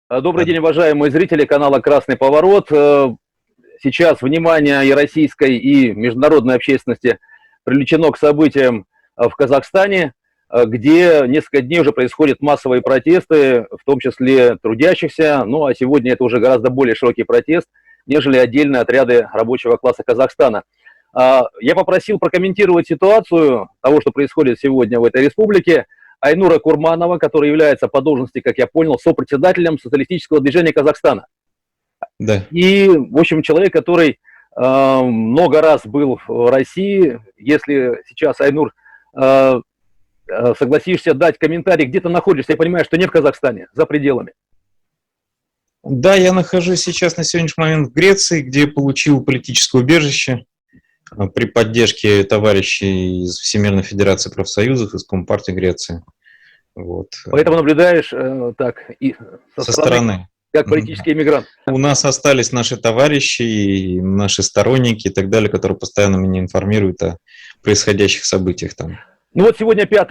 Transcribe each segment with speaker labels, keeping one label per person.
Speaker 1: Добрый
Speaker 2: Да,
Speaker 1: день, уважаемые зрители канала «Красный поворот». Сейчас внимание и российской, и международной общественности привлечено к событиям в Казахстане, где несколько дней уже происходят массовые протесты, в том числе трудящихся. Ну а сегодня это уже гораздо более широкий протест, нежели отдельные отряды рабочего класса Казахстана. Я попросил прокомментировать ситуацию того, что происходит сегодня в этой республике, Айнура Курманова, который является по должности, как я понял, сопредседателем социалистического движения Казахстана.
Speaker 2: да.
Speaker 1: И, в общем, человек, который много раз был в России. Если сейчас, Айнур, согласишься дать комментарий, где ты находишься, я понимаю, что не в Казахстане, за пределами.
Speaker 2: Да, я нахожусь сейчас на сегодняшний момент в Греции, где получил политическое убежище при поддержке товарищей из Всемирной Федерации профсоюзов, из Компартии Греции. Вот.
Speaker 1: Поэтому наблюдаешь так и со
Speaker 2: Со
Speaker 1: стороны,
Speaker 2: стороны.
Speaker 1: как
Speaker 2: Да.
Speaker 1: политический иммигрант.
Speaker 2: У нас остались наши товарищи, и наши сторонники и так далее, которые постоянно меня информируют о происходящих событиях там.
Speaker 1: Ну вот сегодня 5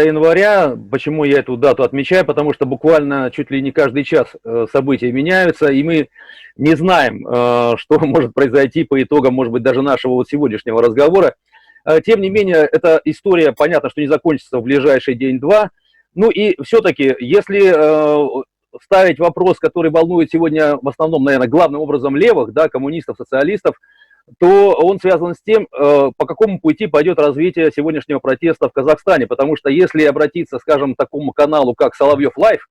Speaker 1: января, почему я эту дату отмечаю, потому что буквально чуть ли не каждый час события меняются, и мы не знаем, что может произойти по итогам, может быть, даже нашего вот сегодняшнего разговора. Тем не менее, эта история, понятно, что не закончится в ближайший день-два. Ну и все-таки, если ставить вопрос, который волнует сегодня в основном, наверное, главным образом левых, да, коммунистов, социалистов, то он связан с тем, по какому пути пойдет развитие сегодняшнего протеста в Казахстане. Потому что если обратиться, скажем, к такому каналу, как Соловьев Лайв,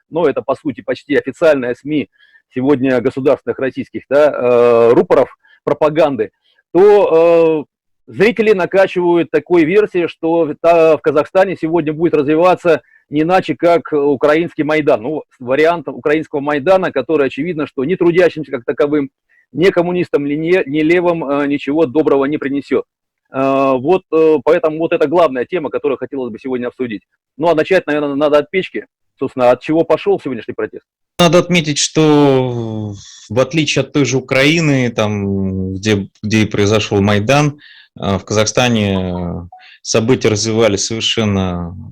Speaker 1: ну, это, по сути, почти официальная СМИ сегодня государственных российских, да, рупоров пропаганды, то зрители накачивают такой версией, что в Казахстане сегодня будет развиваться не иначе, как украинский Майдан. Ну, вариант украинского Майдана, который, очевидно, что ни трудящимся как таковым, ни коммунистам, ни левым ничего доброго не принесет. Вот поэтому вот это главная тема, которую хотелось бы сегодня обсудить. Ну, а начать, наверное, надо от печки. Собственно, от чего пошел сегодняшний протест?
Speaker 2: Надо отметить, что в отличие от той же Украины, там, где и произошел Майдан, в Казахстане события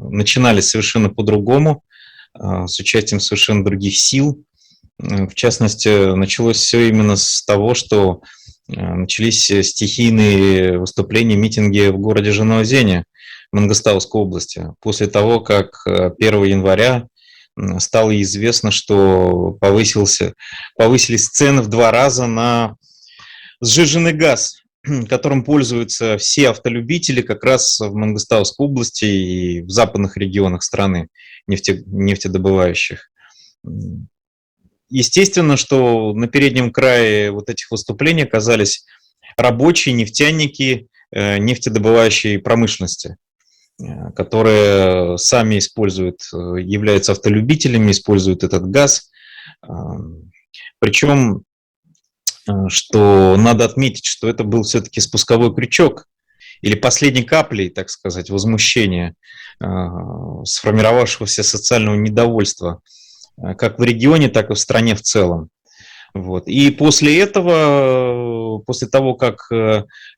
Speaker 2: начинались совершенно по-другому, с участием совершенно других сил. В частности, началось все именно с того, что начались стихийные выступления, митинги в городе Жанаозене Мангостауской области. После того, как 1 января стало известно, что повысились цены в 2 раза на сжиженный газ, которым пользуются все автолюбители как раз в Мангостауской области и в западных регионах страны, нефтедобывающих. Естественно, что на переднем крае вот этих выступлений оказались рабочие, нефтяники, нефтедобывающей промышленности, которые сами являются автолюбителями, используют этот газ. Причем, что надо отметить, что это был все-таки спусковой крючок или последней каплей, так сказать, возмущения, сформировавшегося социального недовольства как в регионе, так и в стране в целом. Вот. И после этого, после того, как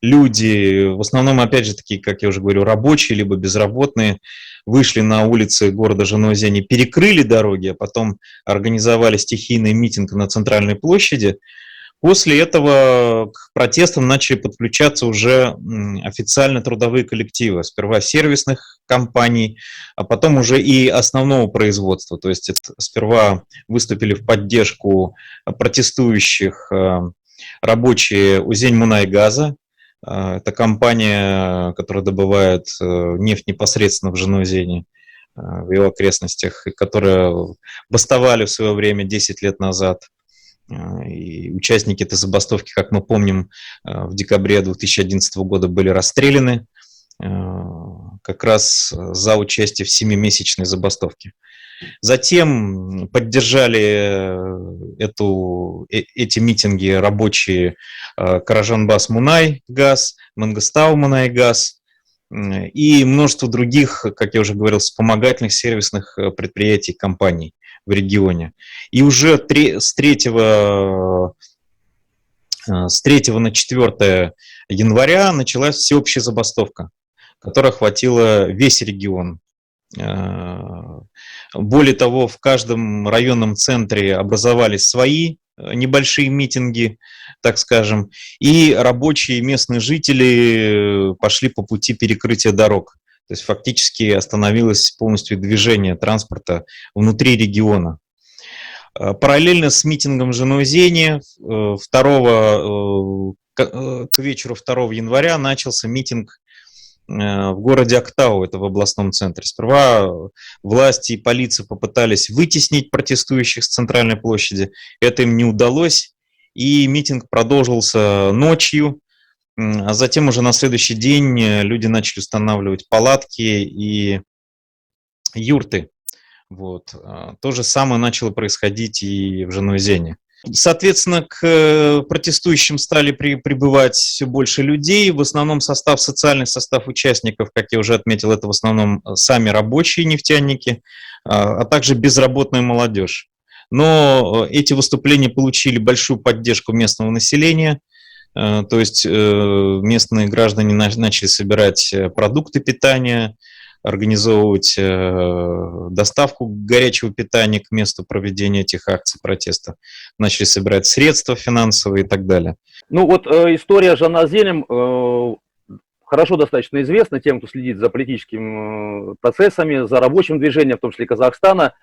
Speaker 2: люди, в основном, опять же таки, как я уже говорю, рабочие, либо безработные, вышли на улицы города Жанаозене, перекрыли дороги, а потом организовали стихийный митинг на центральной площади, после этого к протестам начали подключаться уже официально трудовые коллективы. Сперва сервисных компаний, а потом уже и основного производства. То есть сперва выступили в поддержку протестующих рабочие Узеньмунайгаза. Это компания, которая добывает нефть непосредственно в Жанаозене, в его окрестностях, которые бастовали в свое время 10 лет назад. И участники этой забастовки, как мы помним, в декабре 2011 года были расстреляны как раз за участие в 7-месячной забастовке. Затем поддержали эти митинги рабочие Каражанбас-Мунайгаз, Мангостау-Мунайгаз и множество других, как я уже говорил, вспомогательных сервисных предприятий, компаний в регионе. И уже с 3 на 4 января началась всеобщая забастовка, которая охватила весь регион. Более того, в каждом районном центре образовались свои небольшие митинги, так скажем, и рабочие местные жители пошли по пути перекрытия дорог. То есть фактически остановилось полностью движение транспорта внутри региона. Параллельно с митингом в Жанаузене к вечеру 2 января начался митинг в городе Актау, это в областном центре. Сперва власти и полиция попытались вытеснить протестующих с центральной площади. Это им не удалось, и митинг продолжился ночью. А затем уже на следующий день люди начали устанавливать палатки и юрты. Вот. То же самое начало происходить и в Жанаузене. Соответственно, к протестующим стали прибывать все больше людей. В основном социальный состав участников, как я уже отметил, это в основном сами рабочие нефтяники, а также безработная молодежь. Но эти выступления получили большую поддержку местного населения. То есть местные граждане начали собирать продукты питания, организовывать доставку горячего питания к месту проведения этих акций протеста, начали собирать средства финансовые и так далее.
Speaker 1: Ну вот история с Жанаузеном хорошо достаточно известна тем, кто следит за политическими процессами, за рабочим движением, в том числе Казахстана.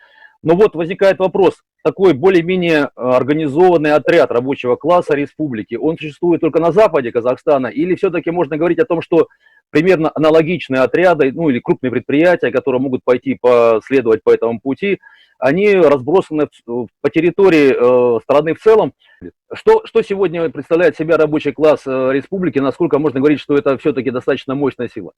Speaker 1: Но вот возникает вопрос, такой более-менее организованный отряд рабочего класса республики, он существует только на западе Казахстана, или все-таки можно говорить о том, что примерно аналогичные отряды, ну или крупные предприятия, которые могут следовать по этому пути, они разбросаны по территории страны в целом. Что сегодня представляет себя рабочий класс республики, насколько можно говорить, что это все-таки достаточно мощная сила?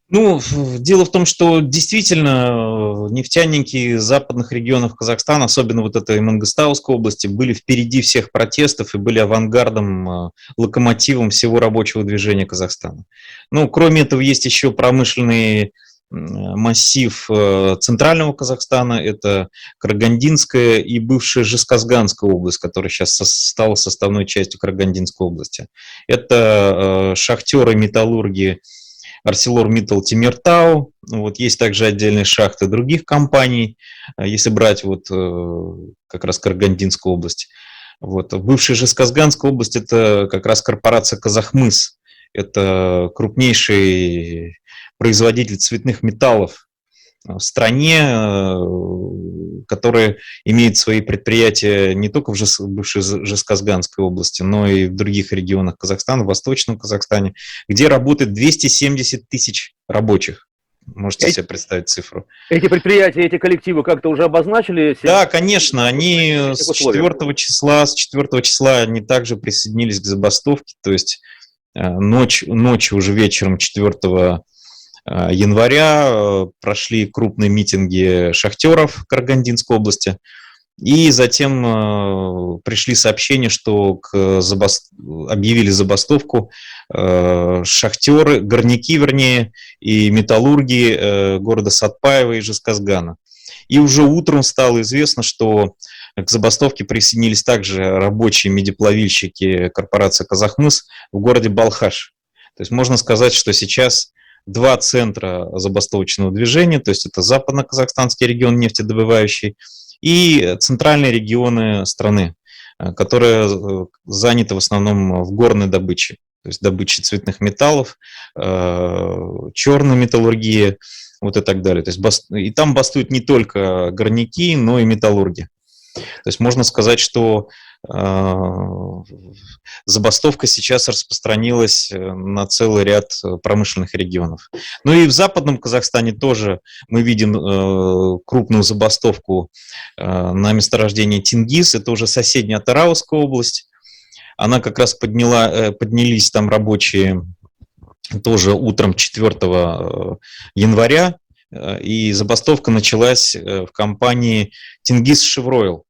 Speaker 2: Ну, дело в том, что действительно нефтяники западных регионов Казахстана, особенно вот этой Мангыстауской области, были впереди всех протестов и были авангардом, локомотивом всего рабочего движения Казахстана. Ну, кроме этого, есть еще промышленный массив центрального Казахстана, это Карагандинская и бывшая Жезказганская область, которая сейчас стала составной частью Карагандинской области. Это шахтеры, металлурги, ArcelorMittal Темиртау, вот есть также отдельные шахты других компаний, если брать вот как раз Карагандинскую область. Вот. Бывшая Жезказганская область – это как раз корпорация «Казахмыс», это крупнейший производитель цветных металлов в стране, которая имеет свои предприятия не только в бывшей Жезказганской области, но и в других регионах Казахстана, в Восточном Казахстане, где работает 270 тысяч рабочих. Можете себе представить цифру.
Speaker 1: Эти предприятия, эти коллективы как-то уже обозначили?
Speaker 2: Да, конечно, они с 4 числа они также присоединились к забастовке, то есть ночью уже вечером 4 января прошли крупные митинги шахтеров в Карагандинской области, и затем пришли сообщения, что объявили забастовку шахтеры, горняки, вернее, и металлурги города Сатпаева и Жезказгана. И уже утром стало известно, что к забастовке присоединились также рабочие медиплавильщики корпорации «Казахмыс» в городе Балхаш. То есть можно сказать, что сейчас два центра забастовочного движения, то есть это западно-казахстанский регион нефтедобывающий и центральные регионы страны, которые заняты в основном в горной добыче, то есть добыче цветных металлов, черной металлургии, вот и так далее. То есть и там бастуют не только горняки, но и металлурги. То есть можно сказать, что забастовка сейчас распространилась на целый ряд промышленных регионов. Ну и в Западном Казахстане тоже мы видим крупную забастовку на месторождении Тенгиз, это уже соседняя Атырауская область. Она как раз поднялись там рабочие тоже утром 4 января, и забастовка началась в компании Тенгиз-Шевройл,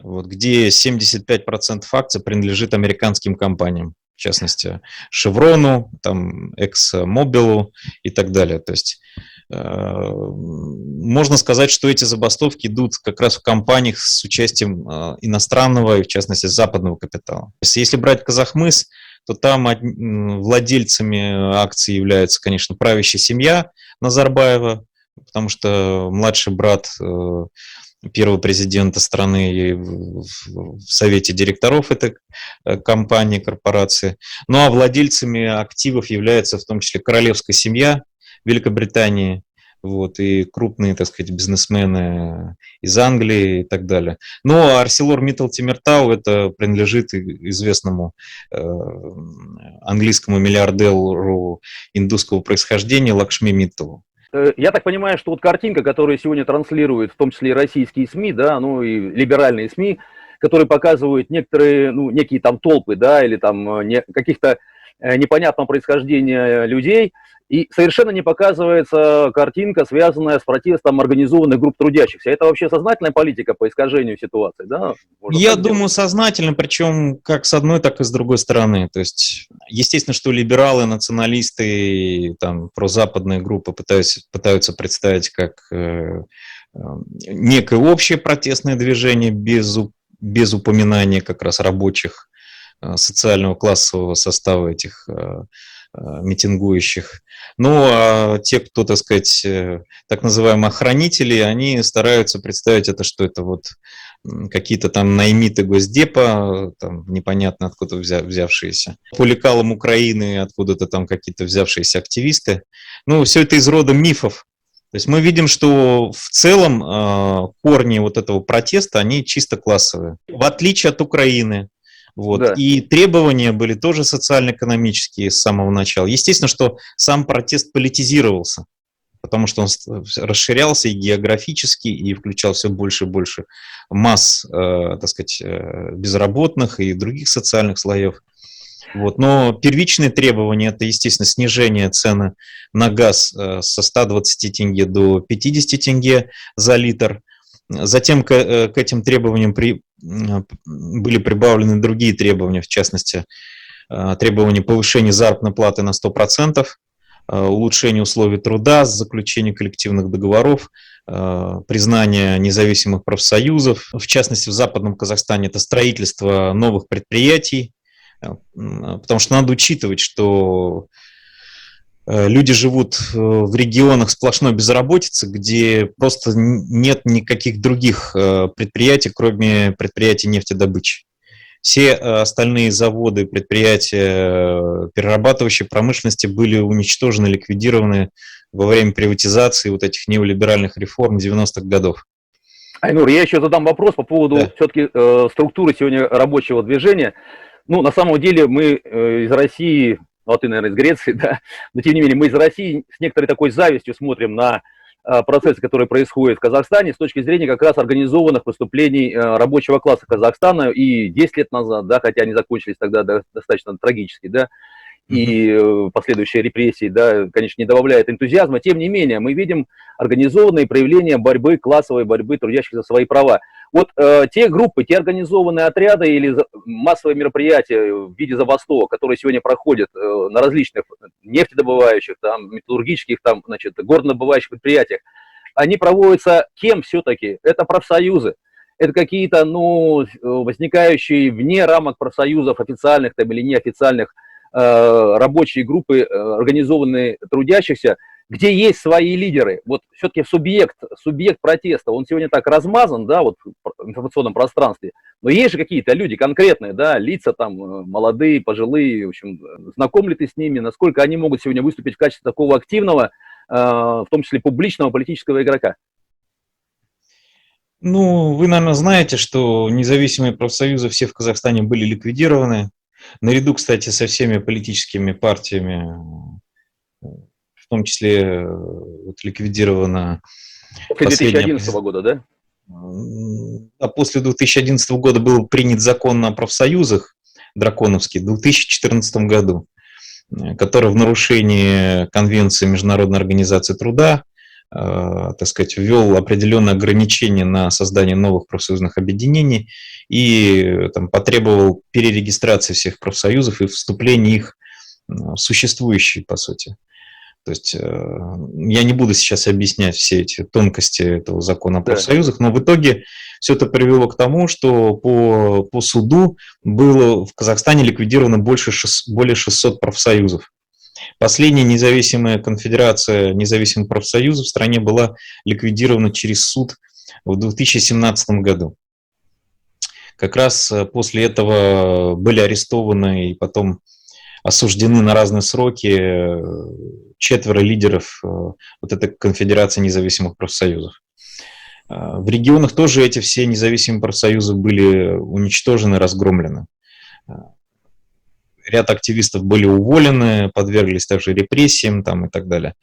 Speaker 2: вот, где 75% акций принадлежит американским компаниям, в частности, Шеврону, там, Экс-Мобилу и так далее. То есть можно сказать, что эти забастовки идут как раз в компаниях с участием иностранного и, в частности, западного капитала. То есть, если брать Казахмыс, то там владельцами акций являются, конечно, правящая семья Назарбаева, потому что младший брат первого президента страны и в совете директоров этой компании, корпорации. Ну а владельцами активов является в том числе королевская семья Великобритании, вот, и крупные, так сказать, бизнесмены из Англии и так далее. Но ArcelorMittal Тимиртау это принадлежит известному английскому миллиардеру индусского происхождения Лакшми Митталу.
Speaker 1: Я так понимаю, что вот картинка, которую сегодня транслируют, в том числе и российские СМИ, да, ну и либеральные СМИ, которые показывают некоторые, ну, некие там толпы, да, или там каких-то непонятного происхождения людей, и совершенно не показывается картинка, связанная с протестом организованных групп трудящихся. Это вообще сознательная политика по искажению ситуации, да?
Speaker 2: Я думаю, сознательно, причем как с одной, так и с другой стороны. То есть, естественно, что либералы, националисты, там, прозападные группы пытаются представить как некое общее протестное движение без упоминания как раз рабочих, социального классового состава этих митингующих. Ну, а те, кто, так сказать, так называемые охранители, они стараются представить это, что это вот какие-то там наймиты Госдепа, там непонятно откуда взявшиеся, по лекалам Украины откуда-то там какие-то взявшиеся активисты. Ну, все это из рода мифов. То есть мы видим, что в целом корни вот этого протеста, они чисто классовые. В отличие от Украины. Вот.
Speaker 1: Да.
Speaker 2: И требования были тоже социально-экономические с самого начала. Естественно, что сам протест политизировался, потому что он расширялся и географически, и включал все больше и больше масс, так сказать, безработных и других социальных слоев. Вот. Но первичные требования – это, естественно, снижение цены на газ со 120 тенге до 50 тенге за литр. Затем к этим требованиям были прибавлены другие требования, в частности, требования повышения заработной платы на 100%, улучшение условий труда, заключение коллективных договоров, признание независимых профсоюзов. В частности, в Западном Казахстане это строительство новых предприятий, потому что надо учитывать, что люди живут в регионах сплошной безработицы, где просто нет никаких других предприятий, кроме предприятий нефтедобычи. Все остальные заводы, предприятия перерабатывающей промышленности были уничтожены, ликвидированы во время приватизации вот этих неолиберальных реформ 90-х годов.
Speaker 1: Айнур, я еще задам вопрос по поводу все-таки структуры сегодня рабочего движения. Ну, на самом деле мы из России, ну, а ты, наверное, из Греции, да, но тем не менее мы из России с некоторой такой завистью смотрим на процессы, которые происходят в Казахстане с точки зрения как раз организованных выступлений рабочего класса Казахстана и 10 лет назад, да, хотя они закончились тогда достаточно трагически, да, и последующие репрессии, да, конечно, не добавляют энтузиазма. Тем не менее, мы видим организованные проявления борьбы, классовой борьбы трудящихся за свои права. Вот те группы, те организованные отряды или массовые мероприятия в виде забастовок, которые сегодня проходят на различных нефтедобывающих, там, металлургических, там, значит, горнодобывающих предприятиях, они проводятся кем все-таки? Это профсоюзы. Это какие-то, ну, возникающие вне рамок профсоюзов официальных там, или неофициальных рабочие группы, организованные трудящихся, где есть свои лидеры. Вот все-таки субъект протеста, он сегодня так размазан, да, вот в информационном пространстве, но есть же какие-то люди конкретные, да, лица там молодые, пожилые, в общем, знаком ли ты с ними, насколько они могут сегодня выступить в качестве такого активного, в том числе публичного политического игрока?
Speaker 2: Ну, вы, наверное, знаете, что независимые профсоюзы все в Казахстане были ликвидированы. Наряду, кстати, со всеми политическими партиями, в том числе вот, ликвидирована
Speaker 1: После 2011 года, да?
Speaker 2: А после 2011 года был принят закон о профсоюзах, драконовский, в 2014 году, который в нарушении Конвенции Международной организации труда, так сказать, ввел определенные ограничения на создание новых профсоюзных объединений и там, потребовал перерегистрации всех профсоюзов и вступления их в существующие, по сути. То есть я не буду сейчас объяснять все эти тонкости этого закона о
Speaker 1: Да.
Speaker 2: профсоюзах, но в итоге все это привело к тому, что по суду было в Казахстане ликвидировано более 600 профсоюзов. Последняя независимая конфедерация независимых профсоюзов в стране была ликвидирована через суд в 2017 году. Как раз после этого были арестованы и потом осуждены на разные сроки 4 лидеров вот этой конфедерации независимых профсоюзов. В регионах тоже эти все независимые профсоюзы были уничтожены, разгромлены. Ряд активистов были уволены, подверглись также репрессиям там, и так далее.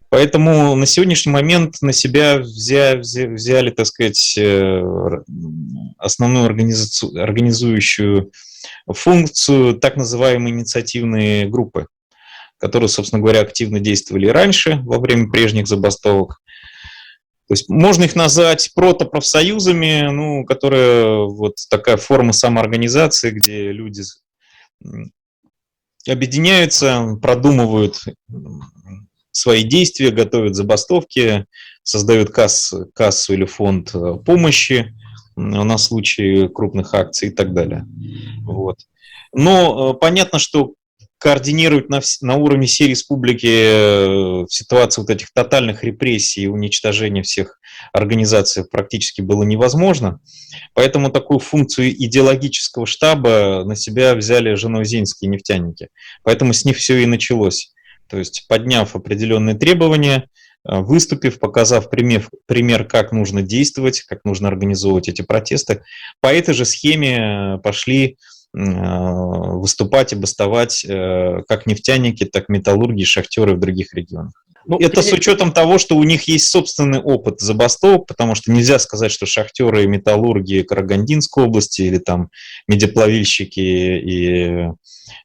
Speaker 2: Поэтому на сегодняшний момент на себя взяли, так сказать, основную организующую функцию так называемые инициативные группы, которые, собственно говоря, активно действовали раньше, во время прежних забастовок. То есть можно их назвать протопрофсоюзами, ну, которые вот такая форма самоорганизации, где люди объединяются, продумывают свои действия, готовят забастовки, создают кассу или фонд помощи на случай крупных акций и так далее. Вот. Но понятно, что координировать на уровне всей республики в ситуации вот этих тотальных репрессий и уничтожения всех организаций практически было невозможно. Поэтому такую функцию идеологического штаба на себя взяли жанаузенские нефтяники. Поэтому с них все и началось. То есть подняв определенные требования, выступив, показав пример, как нужно действовать, как нужно организовывать эти протесты, по этой же схеме пошли выступать и бастовать как нефтяники, так и металлурги, шахтеры в других регионах. Ну, это с учетом того, что у них есть собственный опыт забастовок, потому что нельзя сказать, что шахтеры и металлурги Карагандинской области или там медиплавильщики и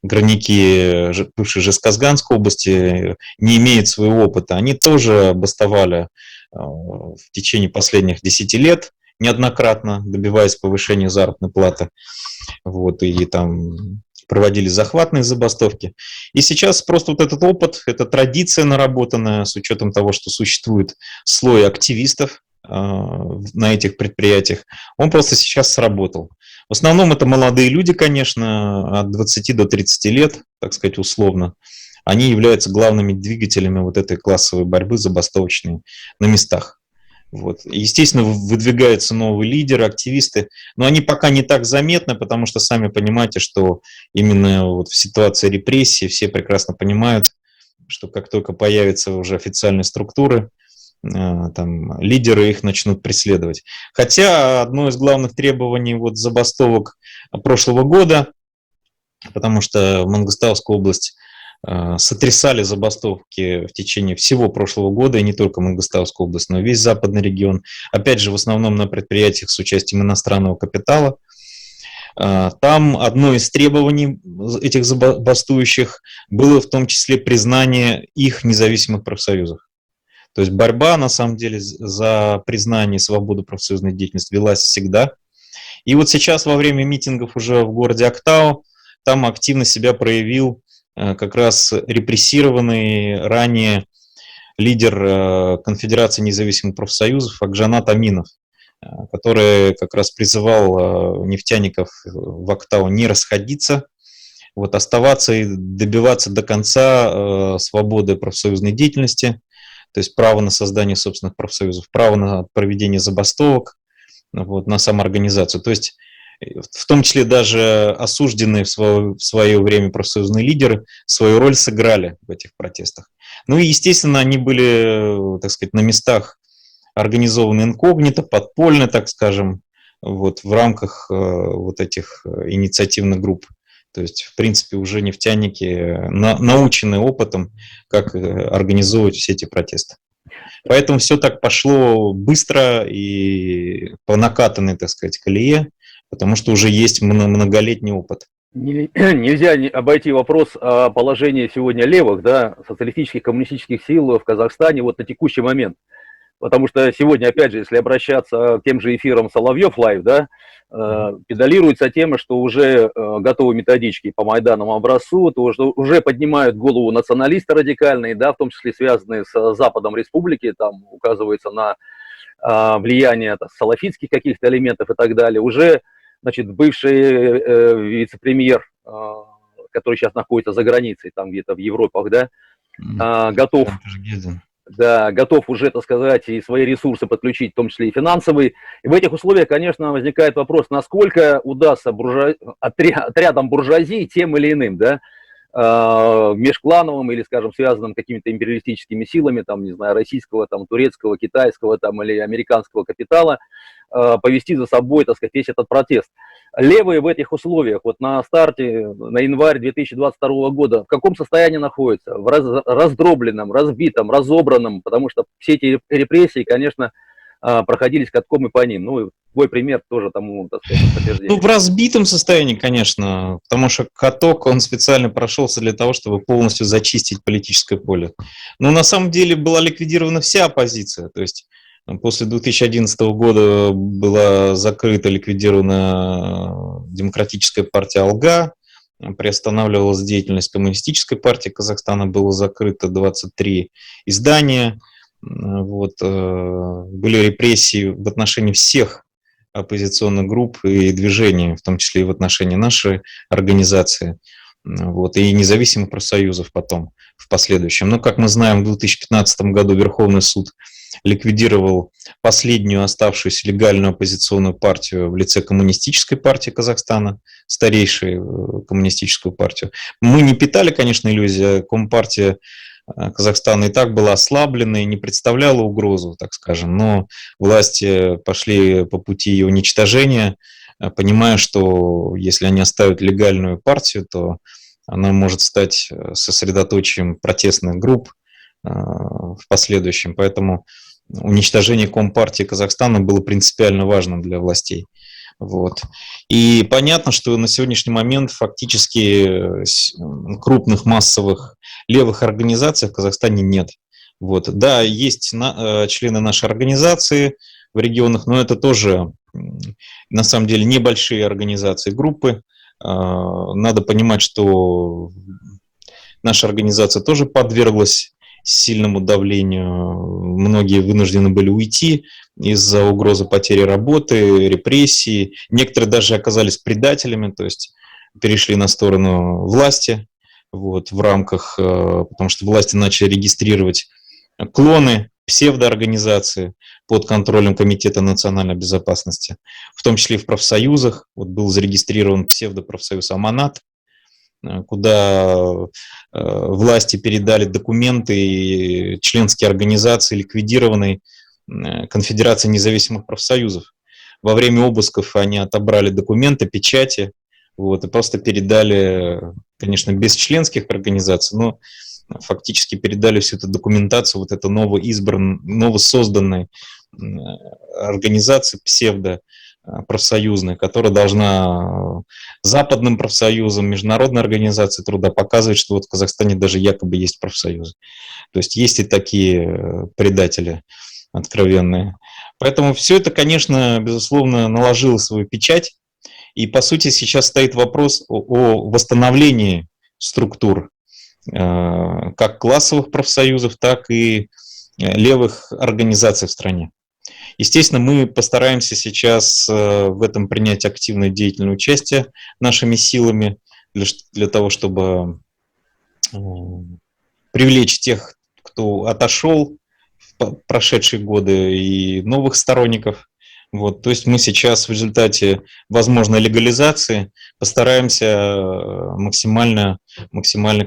Speaker 2: горняки бывшей Жезказганской области не имеют своего опыта. Они тоже бастовали в течение последних 10 лет неоднократно, добиваясь повышения заработной платы. Вот, и там проводили захватные забастовки. И сейчас просто вот этот опыт, эта традиция наработанная с учетом того, что существует слой активистов на этих предприятиях, он просто сейчас сработал. В основном это молодые люди, конечно, от 20 до 30 лет, так сказать, условно. Они являются главными двигателями вот этой классовой борьбы забастовочной на местах. Вот. Естественно, выдвигаются новые лидеры, активисты, но они пока не так заметны, потому что сами понимаете, что именно вот в ситуации репрессий все прекрасно понимают, что как только появятся уже официальные структуры, там, лидеры их начнут преследовать. Хотя одно из главных требований вот забастовок прошлого года, потому что в Мангостаускую область сотрясали забастовки в течение всего прошлого года, и не только Мангостаускую область, но и весь западный регион. Опять же, в основном на предприятиях с участием иностранного капитала. Там одно из требований этих забастующих было в том числе признание их независимых профсоюзов. То есть борьба, на самом деле, за признание и свободу профсоюзной деятельности велась всегда. И вот сейчас во время митингов уже в городе Актау там активно себя проявил как раз репрессированный ранее лидер Конфедерации независимых профсоюзов Акжанат Аминов, который как раз призывал нефтяников в Актау не расходиться, вот, оставаться и добиваться до конца свободы профсоюзной деятельности, то есть право на создание собственных профсоюзов, право на проведение забастовок, вот, на самоорганизацию. То есть в том числе даже осужденные в свое время профсоюзные лидеры свою роль сыграли в этих протестах. Ну и, естественно, они были, так сказать, на местах организованы инкогнито, подпольно, так скажем, вот, в рамках вот этих инициативных групп. То есть, в принципе, уже нефтяники научены опытом, как организовывать все эти протесты. Поэтому все так пошло быстро и по накатанной, так сказать, колее, потому что уже есть многолетний опыт.
Speaker 1: Нельзя обойти вопрос о положении сегодня левых, да, социалистических, коммунистических сил в Казахстане вот на текущий момент. Потому что сегодня, опять же, если обращаться к тем же эфирам Соловьев Лайв, да, педалируется тема, что уже готовы методички по Майданному образцу, то что уже поднимают голову националисты радикальные, да, в том числе связанные с Западом республики, там указывается на влияние салафитских каких-то элементов и так далее. Уже, значит, бывший вице-премьер, который сейчас находится за границей, там где-то в Европах, да, готов... Да, готов уже, так сказать, и свои ресурсы подключить, в том числе и финансовые. И в этих условиях, конечно, возникает вопрос, насколько удастся отрядам буржуазии тем или иным, да, межклановым или, скажем, связанным какими-то империалистическими силами, там, не знаю, российского, там, турецкого, китайского, там, или американского капитала, повести за собой, так сказать, весь этот протест. Левые в этих условиях, вот на старте, на январь 2022 года, в каком состоянии находятся? В раздробленном, разбитом, разобранном, потому что все эти репрессии, конечно, проходились катком и по ним. Ну, твой пример тоже тому, так сказать, подтверждение.
Speaker 2: Ну, в разбитом состоянии, конечно, потому что каток, он специально прошелся для того, чтобы полностью зачистить политическое поле. Но на самом деле была ликвидирована вся оппозиция, то есть после 2011 года была закрыта, ликвидирована Демократическая партия «Алга», приостанавливалась деятельность Коммунистической партии Казахстана, было закрыто 23 издания, вот, были репрессии в отношении всех оппозиционных групп и движений, в том числе и в отношении нашей организации, вот, и независимых профсоюзов потом, в последующем. Но, как мы знаем, в 2015 году Верховный суд ликвидировал последнюю оставшуюся легальную оппозиционную партию в лице Коммунистической партии Казахстана, старейшую коммунистическую партию. Мы не питали, конечно, иллюзии, Компартия Казахстана и так была ослаблена и не представляла угрозу, так скажем, но власти пошли по пути ее уничтожения, понимая, что если они оставят легальную партию, то она может стать сосредоточием протестных групп в последующем. Поэтому уничтожение Компартии Казахстана было принципиально важным для властей. Вот. И понятно, что на сегодняшний момент фактически крупных массовых левых организаций в Казахстане нет. Вот. Да, есть члены нашей организации в регионах, но это тоже на самом деле небольшие организации, группы. Надо понимать, что наша организация тоже подверглась сильному давлению. Многие вынуждены были уйти из-за угрозы потери работы, репрессий. Некоторые даже оказались предателями, то есть перешли на сторону власти, вот, в рамках, потому что власти начали регистрировать клоны, псевдоорганизации под контролем Комитета национальной безопасности, в том числе и в профсоюзах. Вот был зарегистрирован псевдопрофсоюз «Аманат», куда власти передали документы и членские организации, ликвидированной Конфедерацией независимых профсоюзов. Во время обысков они отобрали документы, печати, вот, и просто передали, конечно, без членских организаций, но фактически передали всю эту документацию вот этой новосозданной организации псевдопрофсоюзной, которая должна западным профсоюзам, международной организации труда показывать, что вот в Казахстане даже якобы есть профсоюзы. То есть есть и такие предатели откровенные. Поэтому все это, конечно, безусловно, наложило свою печать. И, по сути, сейчас стоит вопрос о восстановлении структур как классовых профсоюзов, так и левых организаций в стране. Естественно, мы постараемся сейчас в этом принять активное деятельное участие нашими силами для того, чтобы привлечь тех, кто отошел в прошедшие годы, и новых сторонников. Вот, то есть мы сейчас в результате возможной легализации постараемся максимально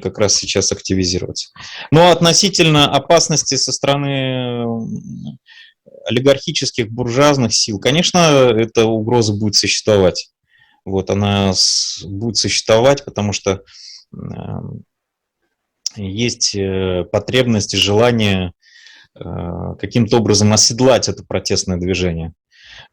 Speaker 2: как раз сейчас активизироваться. Но относительно опасности со стороны олигархических буржуазных сил, конечно, эта угроза будет существовать. Вот, она будет существовать, потому что есть потребность и желание каким-то образом оседлать это протестное движение.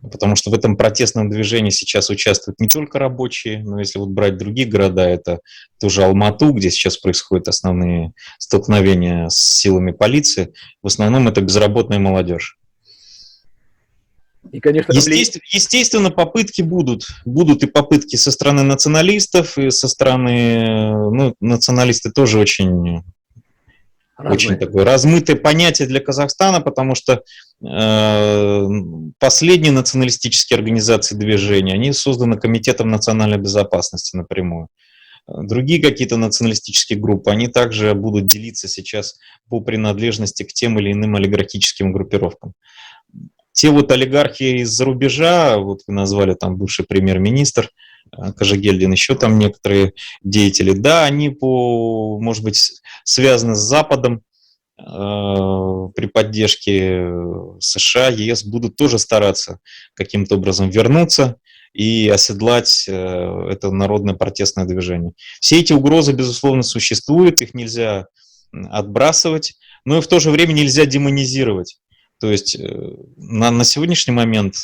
Speaker 2: Потому что в этом протестном движении сейчас участвуют не только рабочие, но если вот брать другие города, это тоже Алмату, где сейчас происходят основные столкновения с силами полиции, в основном это безработная молодежь.
Speaker 1: И, конечно,
Speaker 2: Естественно, попытки будут. Будут и попытки со стороны националистов, и со стороны... Ну, националисты тоже очень
Speaker 1: разные.
Speaker 2: такое размытое понятие для Казахстана, потому что последние националистические организации движения, они созданы Комитетом национальной безопасности напрямую. Другие какие-то националистические группы, они также будут делиться сейчас по принадлежности к тем или иным олигархическим группировкам. Те вот олигархи из-за рубежа, вот вы назвали там бывший премьер-министр Кожегельдин, еще там некоторые деятели, да, они может быть, связаны с Западом, при поддержке США, ЕС будут тоже стараться каким-то образом вернуться и оседлать это народное протестное движение. Все эти угрозы, безусловно, существуют, их нельзя отбрасывать, но и в то же время нельзя демонизировать. То есть на сегодняшний момент,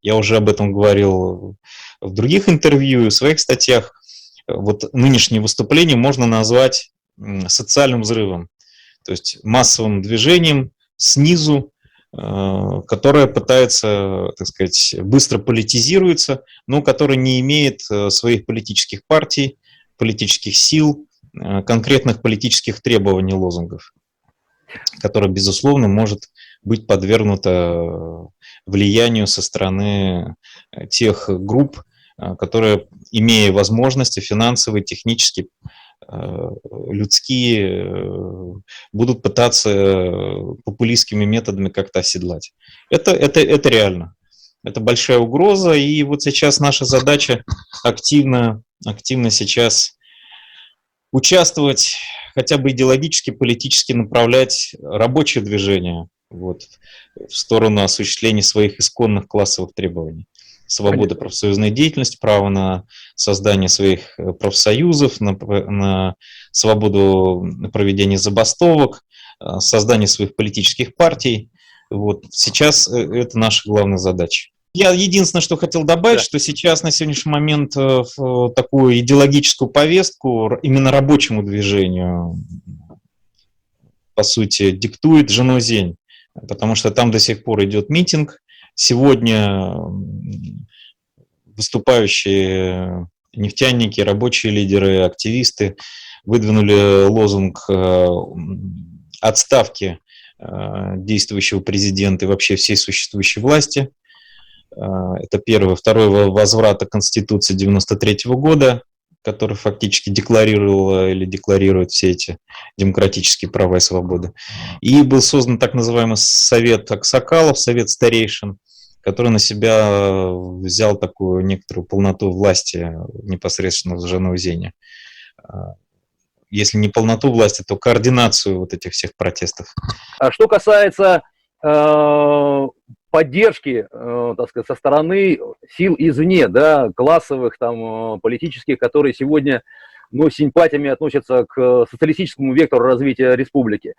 Speaker 2: я уже об этом говорил в других интервью и в своих статьях, вот нынешнее выступление можно назвать социальным взрывом, то есть массовым движением снизу, которое пытается, так сказать, быстро политизируется, но которое не имеет своих политических партий, политических сил, конкретных политических требований, лозунгов, которое, безусловно, может быть подвергнуто влиянию со стороны тех групп, которые, имея возможности финансовые, технические, людские, будут пытаться популистскими методами как-то оседлать. Это реально. Это большая угроза, и вот сейчас наша задача активно сейчас участвовать, хотя бы идеологически, политически направлять рабочее движение вот, в сторону осуществления своих исконных классовых требований. Свобода профсоюзной деятельности, право на создание своих профсоюзов, на свободу проведения забастовок, создание своих политических партий. Вот. Сейчас это наша главная задача. Я единственное, что хотел добавить, что сейчас на сегодняшний момент в такую идеологическую повестку именно рабочему движению, по сути, диктует Жанаузень, потому что там до сих пор идет митинг. Сегодня выступающие нефтяники, рабочие лидеры, активисты выдвинули лозунг отставки действующего президента и вообще всей существующей власти. Это первое. Второе, возврата Конституции 1993 года, который фактически декларировал или декларирует все эти демократические права и свободы. И был создан так называемый Совет Аксакалов, Совет Старейшин, который на себя взял такую некоторую полноту власти непосредственно в Жанаузене. Если не полноту власти, то координацию вот этих всех протестов.
Speaker 1: А что касается поддержки, так сказать, со стороны сил извне, да, классовых, там, политических, которые сегодня, ну, с симпатиями относятся к социалистическому вектору развития республики.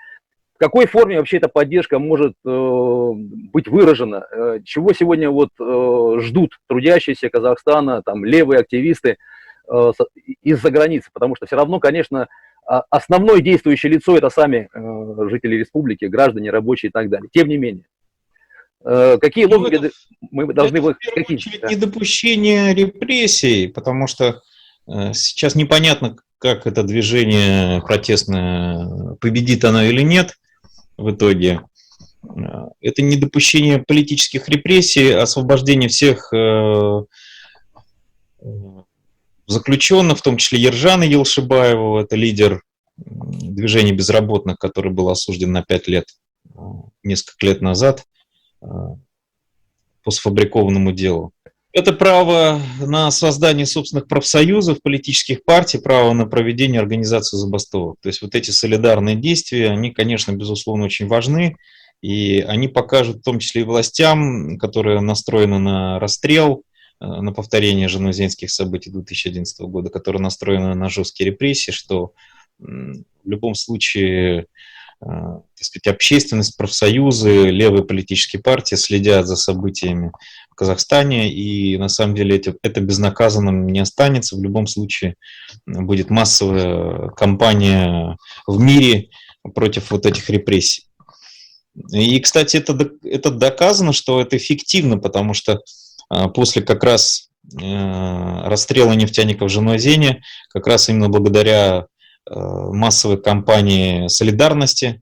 Speaker 1: В какой форме вообще эта поддержка может быть выражена? Чего сегодня вот ждут трудящиеся Казахстана, там, левые активисты из-за границы? Потому что все равно, конечно, основное действующее лицо — это сами жители республики, граждане, рабочие и так далее. Тем не менее. Какие лозунги мы должны...
Speaker 2: Это, в первую очередь, недопущение репрессий, потому что сейчас непонятно, как это движение протестное, победит оно или нет в итоге. Это недопущение политических репрессий, освобождение всех заключенных, в том числе Ержана Елшибаева, это лидер движения безработных, который был осужден на 5 лет несколько лет назад по сфабрикованному делу. Это право на создание собственных профсоюзов, политических партий, право на проведение организации забастовок. То есть вот эти солидарные действия, они, конечно, безусловно, очень важны, и они покажут в том числе и властям, которые настроены на расстрел, на повторение жанаузенских событий 2011 года, которые настроены на жесткие репрессии, что в любом случае, так сказать, общественность, профсоюзы, левые политические партии следят за событиями в Казахстане, и на самом деле это безнаказанным не останется. В любом случае будет массовая кампания в мире против вот этих репрессий. И, кстати, это доказано, что это эффективно, потому что после как раз расстрела нефтяников в Жануазене, как раз именно благодаря массовой кампании солидарности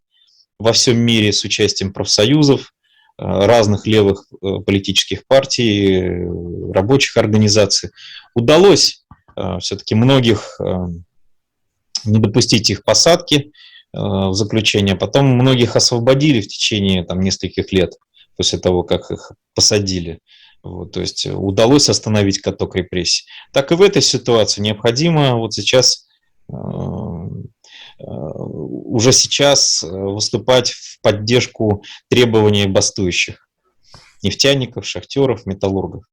Speaker 2: во всем мире с участием профсоюзов, разных левых политических партий, рабочих организаций, удалось все-таки многих не допустить их посадки в заключение, потом многих освободили в течение там, нескольких лет после того, как их посадили. Вот, то есть удалось остановить каток репрессий. Так и в этой ситуации необходимо вот сейчас уже сейчас выступать в поддержку требований бастующих нефтяников, шахтеров, металлургов.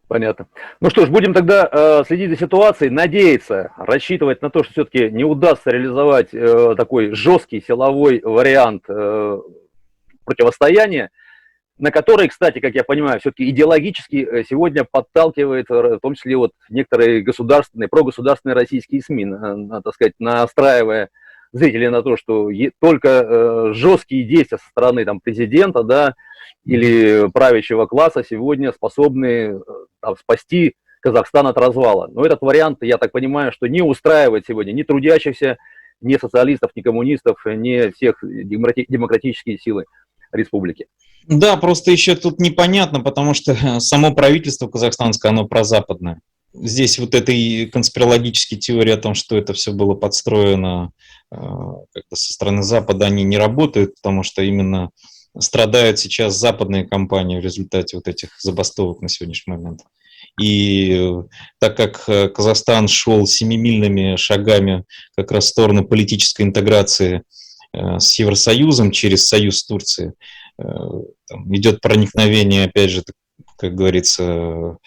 Speaker 1: Понятно. Ну что ж, будем тогда следить за ситуацией, надеяться, рассчитывать на то, что все-таки не удастся реализовать такой жесткий силовой вариант противостояния, на который, кстати, как я понимаю, все-таки идеологически сегодня подталкивает, в том числе вот некоторые государственные, прогосударственные российские СМИ, так сказать, настраивая зрителей на то, что только жесткие действия со стороны там, президента, да, или правящего класса сегодня способны там, спасти Казахстан от развала. Но этот вариант, я так понимаю, что не устраивает сегодня ни трудящихся, ни социалистов, ни коммунистов, ни всех демократические силы республики.
Speaker 2: Да, просто еще тут непонятно, потому что само правительство казахстанское, оно прозападное. Здесь вот этой конспирологические теории о том, что это все было подстроено как-то со стороны Запада, они не работают, потому что именно страдают сейчас западные компании в результате вот этих забастовок на сегодняшний момент. И так как Казахстан шел семимильными шагами как раз в сторону политической интеграции с Евросоюзом через союз с Турцией, там идет проникновение, опять же, как говорится,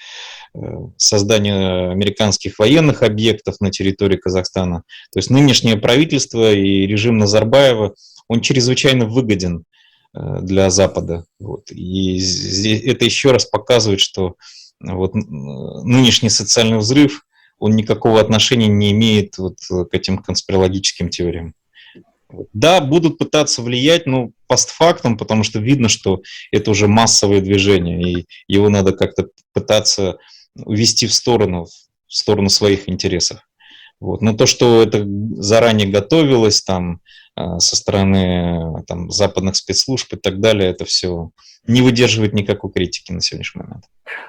Speaker 2: создание американских военных объектов на территории Казахстана. То есть нынешнее правительство и режим Назарбаева, он чрезвычайно выгоден для Запада. Вот. И здесь это еще раз показывает, что вот нынешний социальный взрыв, он никакого отношения не имеет вот к этим конспирологическим теориям. Да, будут пытаться влиять, но постфактум, потому что видно, что это уже массовое движение, и его надо как-то пытаться увести в сторону своих интересов. Вот. Но то, что это заранее готовилось там, со стороны там, западных спецслужб и так далее, это все не выдерживает никакой критики на сегодняшний момент.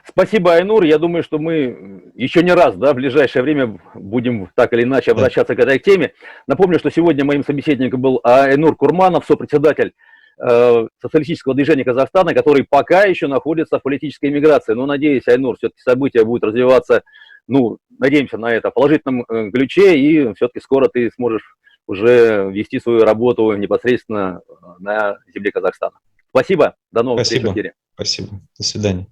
Speaker 1: Спасибо, Айнур. Я думаю, что мы еще не раз, да, в ближайшее время будем так или иначе обращаться к этой теме. Напомню, что сегодня моим собеседником был Айнур Курманов, сопредседатель социалистического движения Казахстана, который пока еще находится в политической эмиграции. Но, надеюсь, Айнур, все-таки события будут развиваться, ну, надеемся на это, в положительном ключе, и все-таки скоро ты сможешь уже вести свою работу непосредственно на земле Казахстана. Спасибо, до новых встреч в эфире.
Speaker 2: Спасибо, до свидания.